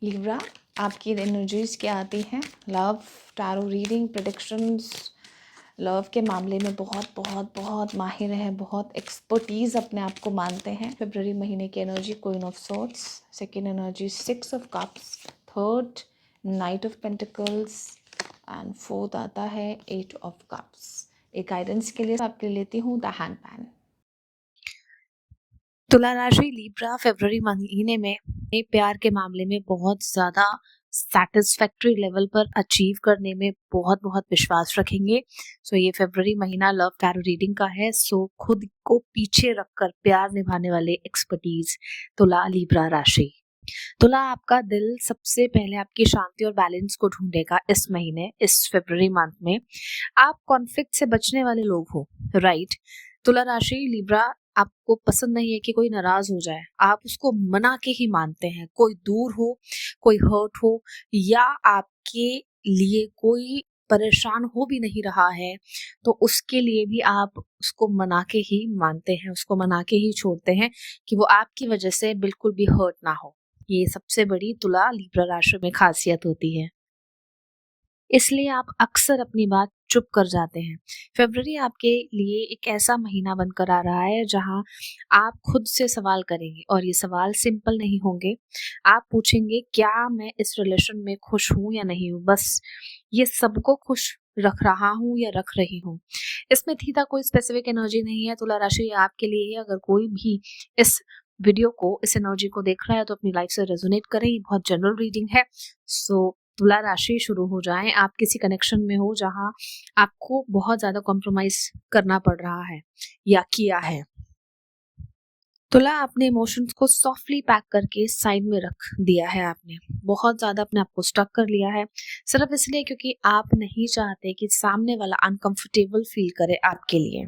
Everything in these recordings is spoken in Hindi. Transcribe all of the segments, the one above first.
लिब्रा, आपकी एनर्जीज क्या आती हैं? Love, tarot reading, predictions. Love के मामले में बहुत बहुत बहुत माहिर हैं, बहुत एक्सपर्टीज़ अपने आप को मानते हैं। फरवरी महीने की energy queen of sorts, second energy six of cups, third night of pentacles and fourth आता है एट ऑफ कप्स। एक गाइडेंस के लिए आपके लेती हूँ द हैंडमैन। तुला राशि लिब्रा फरवरी महीने में प्यार के मामले में बहुत ज्यादा सेटिस्फैक्टरी लेवल पर अचीव करने में बहुत बहुत विश्वास रखेंगे। सो ये फरवरी महीना लव टैरो रीडिंग का है। सो खुद को पीछे रखकर प्यार निभाने वाले एक्सपर्टीज तुला लिब्रा राशि। तुला, आपका दिल सबसे पहले आपकी शांति और बैलेंस को ढूंढेगा इस महीने, इस फरवरी मंथ में। आप कॉन्फ्लिक्ट से बचने वाले लोग हो, राइट? तुला राशि लिब्रा, आपको पसंद नहीं है कि कोई नाराज हो जाए, आप उसको मना के ही मानते हैं। कोई दूर हो, कोई हर्ट हो, या आपके लिए कोई परेशान हो भी नहीं रहा है, तो उसके लिए भी आप उसको मना के ही मानते हैं, उसको मना के ही छोड़ते हैं कि वो आपकी वजह से बिल्कुल भी हर्ट ना हो। ये सबसे बड़ी तुला लिब्रा राशि में खासियत होती है, इसलिए आप अक्सर अपनी बात चुप कर जाते हैं। फरवरी आपके लिए एक ऐसा महीना बनकर आ रहा है जहां आप खुद से सवाल करेंगे, और ये सवाल सिंपल नहीं होंगे। आप पूछेंगे, क्या मैं इस रिलेशन में खुश हूं या नहीं हूं? बस ये सबको खुश रख रहा हूं या रख रही हूं? इसमें थीटा कोई स्पेसिफिक एनर्जी नहीं है। तुला राशि ये आपके लिए है। अगर कोई भी इस वीडियो को, इस एनर्जी को देख रहा है तो अपनी लाइफ से रेजोनेट करें। ये बहुत जनरल रीडिंग है। सो तुला राशि शुरू हो जाए। आप किसी कनेक्शन में हो जहां आपको बहुत ज्यादा कॉम्प्रोमाइज करना पड़ रहा है या किया है। तुला, अपने इमोशंस को सॉफ्टली पैक करके साइड में रख दिया है। आपने बहुत ज्यादा अपने आप को स्टक कर लिया है, सिर्फ इसलिए क्योंकि आप नहीं चाहते कि सामने वाला अनकंफर्टेबल फील करे आपके लिए।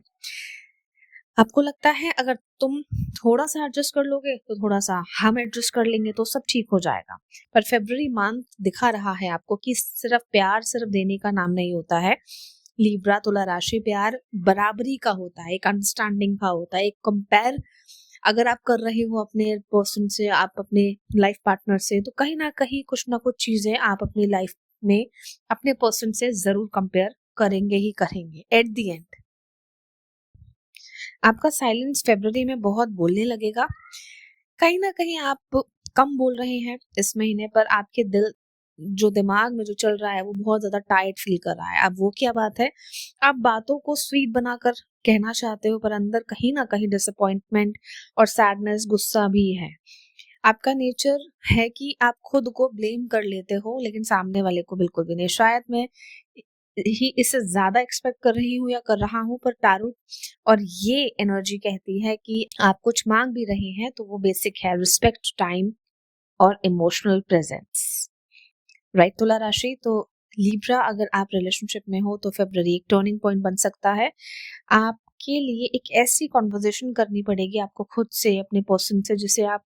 आपको लगता है अगर तुम थोड़ा सा एडजस्ट कर लोगे तो थोड़ा सा हम एडजस्ट कर लेंगे तो सब ठीक हो जाएगा। पर फेब्रुअरी मंथ दिखा रहा है आपको कि सिर्फ प्यार सिर्फ देने का नाम नहीं होता है। लिब्रा तुला राशि, प्यार बराबरी का होता है, एक अंडरस्टैंडिंग का होता है, एक कंपेयर अगर आप कर रहे हो अपने पर्सन से, आप अपने लाइफ पार्टनर से, तो कहीं ना कुछ चीजें आप अपनी लाइफ में अपने पर्सन से जरूर कंपेयर करेंगे ही करेंगे एट द एंड। आपका साइलेंस फरवरी में बहुत बोलने लगेगा। कहीं ना कहीं आप कम बोल रहे हैं इस महीने, पर आपके दिल, जो दिमाग में जो चल रहा है वो बहुत ज्यादा टायर्ड फील कर रहा है। अब वो क्या बात है, आप बातों को स्वीट बनाकर कहना चाहते हो, पर अंदर कहीं ना कहीं डिसअपॉइंटमेंट और सैडनेस, गुस्सा भी है। आपका नेचर है कि आप खुद को ब्लेम कर लेते हो, लेकिन सामने वाले को बिल्कुल भी नहीं। शायद मैं ही इससे ज्यादा एक्सपेक्ट कर रही हूँ या कर रहा हूँ, पर टारू और ये एनर्जी कहती है कि आप कुछ मांग भी रहे हैं तो वो बेसिक है, रिस्पेक्ट, टाइम और इमोशनल प्रेजेंस, राइट तुला राशि? तो लिब्रा, अगर आप रिलेशनशिप में हो तो फरवरी एक टर्निंग पॉइंट बन सकता है। आपके लिए एक ऐसी कॉन्वर्जेशन करनी पड़ेगी आपको खुद से, अपने पर्सन से, जिसे आप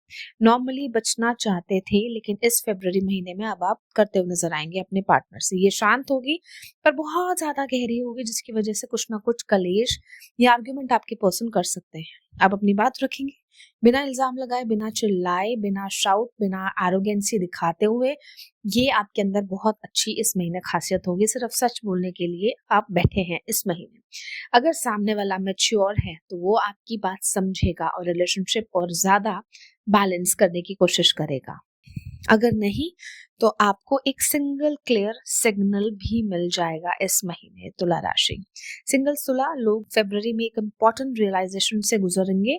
नॉर्मली बचना चाहते थे, लेकिन इस फरवरी महीने में अब आप करते हुए नजर आएंगे अपने पार्टनर से। ये शांत होगी पर बहुत ज्यादा गहरी होगी, जिसकी वजह से कुछ ना कुछ कलेश या आर्ग्यूमेंट आपके पर्सन कर सकते हैं। आप अपनी बात रखेंगे बिना इल्जाम लगाए, बिना चिल्लाए, बिना शाउट, बिना एरोगेंसी दिखाते हुए। ये आपके अंदर बहुत अच्छी इस महीने खासियत होगी। सिर्फ सच बोलने के लिए आप बैठे हैं इस महीने। अगर सामने वाला मैच्योर है तो वो आपकी बात समझेगा और रिलेशनशिप और ज्यादा बैलेंस करने की कोशिश करेगा। अगर नहीं तो आपको एक सिंगल क्लियर सिग्नल भी मिल जाएगा इस महीने तुला राशि। सिंगल तुला लोग फरवरी में एक इम्पॉर्टेंट रियलाइजेशन से गुजरेंगे।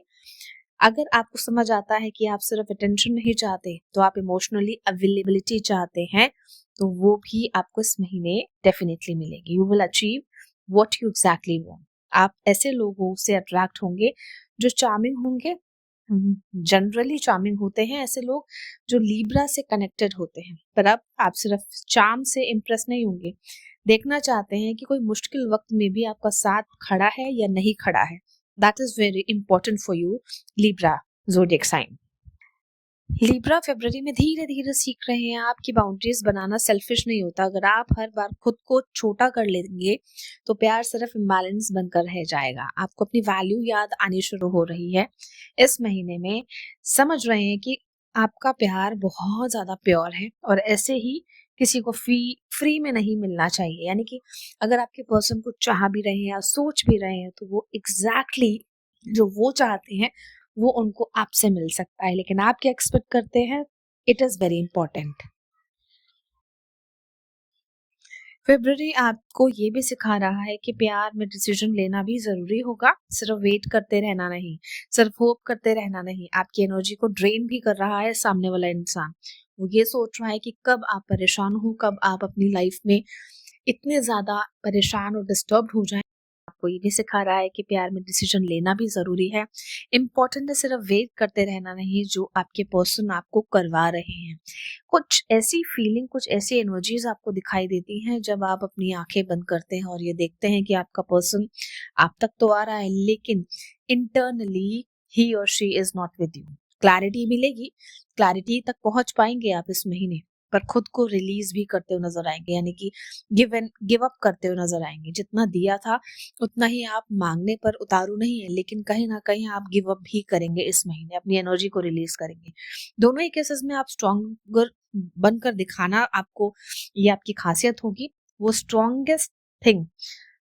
अगर आपको समझ आता है कि आप सिर्फ अटेंशन नहीं चाहते, तो आप इमोशनली अवेलेबिलिटी चाहते हैं, तो वो भी आपको इस महीने डेफिनेटली मिलेगी। You will achieve what you exactly want. आप ऐसे लोगों से अट्रैक्ट होंगे जो चार्मिंग होंगे। जनरली चार्मिंग होते हैं ऐसे लोग जो लिब्रा से कनेक्टेड होते हैं, पर अब आप सिर्फ चार्म से इम्प्रेस नहीं होंगे, देखना चाहते हैं कि कोई मुश्किल वक्त में भी आपका साथ खड़ा है या नहीं खड़ा है। That is very important for you Libra zodiac sign. Libra फरवरी में धीरे धीरे सीख रहे हैं आपकी बाउंड्रीज बनाना सेल्फिश नहीं होता। अगर आप हर बार खुद को छोटा कर लेंगे तो प्यार सिर्फ इम्बैलेंस बनकर रह जाएगा। आपको अपनी वैल्यू याद आनी शुरू हो रही है इस महीने में। समझ रहे हैं कि आपका प्यार बहुत ज़्यादा प्योर है और ऐसे ही किसी को फ्री में नहीं मिलना चाहिए। यानी कि अगर आपके पर्सन को चाह भी रहे हैं या सोच भी रहे हैं तो वो एग्जैक्टली जो वो चाहते हैं वो उनको आपसे मिल सकता है, लेकिन आप क्या एक्सपेक्ट करते हैं, इट इज़ वेरी इंपॉर्टेंट। फ़ेब्रुअरी आपको ये भी सिखा रहा है कि प्यार में डिसीजन लेना भी ज़रूरी होगा, सिर्फ वेट करते रहना नहीं, सिर्फ होप करते रहना नहीं। आपकी एनर्जी को ड्रेन भी कर रहा है सामने वाला इंसान। वो ये सोच रहा है कि कब आप परेशान हो, कब आप अपनी लाइफ में इतने ज़्यादा परेशान और डिस्टर्ब्ड हो जाएँ। आपको ये भी सिखा रहा है कि प्यार में डिसीजन लेना भी ज़रूरी है। इम्पोर्टेंट है सिर्फ वेट करते रहना नहीं, जो आपके पर्सन आपको करवा रहे हैं। कुछ ऐसी फीलिंग, कुछ ऐसी एनर्जीज आपको दिखाई देती हैं जब आप अपनी आंखें बंद करते हैं और ये देखते हैं कि आपका पर्सन आप तक तो आ रहा है, लेकिन इंटरनली ही और she is not with you. Clarity मिलेगी, क्लैरिटी तक पहुंच पाएंगे आप इस महीने, पर खुद को रिलीज भी करते हुए नजर आएंगे। यानी कि गिव अप करते हुए नजर आएंगे। जितना दिया था उतना ही आप मांगने पर उतारू नहीं है, लेकिन कहीं ना कहीं आप गिव अप भी करेंगे इस महीने, अपनी एनर्जी को रिलीज करेंगे। दोनों ही केसेस में आप स्ट्रॉन्गर बनकर दिखाना, आपको ये आपकी खासियत होगी। वो स्ट्रॉन्गेस्ट थिंग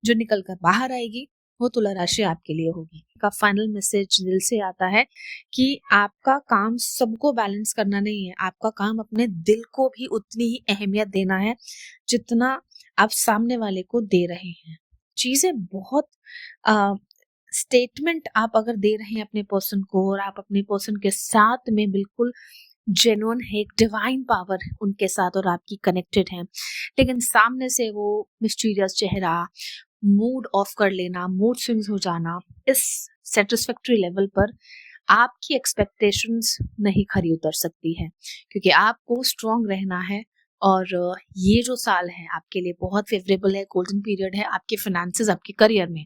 जो निकल कर बाहर आएगी वो तुला राशि आपके लिए होगी। का फाइनल मैसेज दिल से आता है कि आपका काम सबको बैलेंस करना नहीं है, आपका काम अपने दिल को भी उतनी ही अहमियत देना है जितना आप सामने वाले को दे रहे हैं। चीजें बहुत स्टेटमेंट आप अगर दे रहे हैं अपने पर्सन को और आप अपने पर्सन के साथ में बिल्कुल जेन्युइन है, एक डिवाइन पावर उनके साथ और आपकी कनेक्टेड है, लेकिन सामने से वो मिस्टीरियस चेहरा, मूड ऑफ कर लेना, मूड स्विंग्स हो जाना, इस सेटिस्फैक्टरी लेवल पर आपकी एक्सपेक्टेशंस नहीं खरी उतर सकती है, क्योंकि आपको स्ट्रांग रहना है। और ये जो साल है आपके लिए बहुत फेवरेबल है, गोल्डन पीरियड है आपके फाइनेंसेस, आपके करियर में।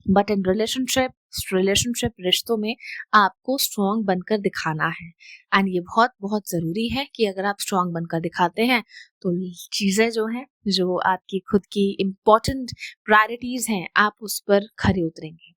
बट इन रिलेशनशिप रिश्तों में आपको स्ट्रांग बनकर दिखाना है। एंड ये बहुत बहुत ज़रूरी है कि अगर आप स्ट्रांग बनकर दिखाते हैं तो चीज़ें जो हैं, जो आपकी खुद की इम्पोर्टेंट प्रायोरिटीज़ हैं, आप उस पर खरे उतरेंगे।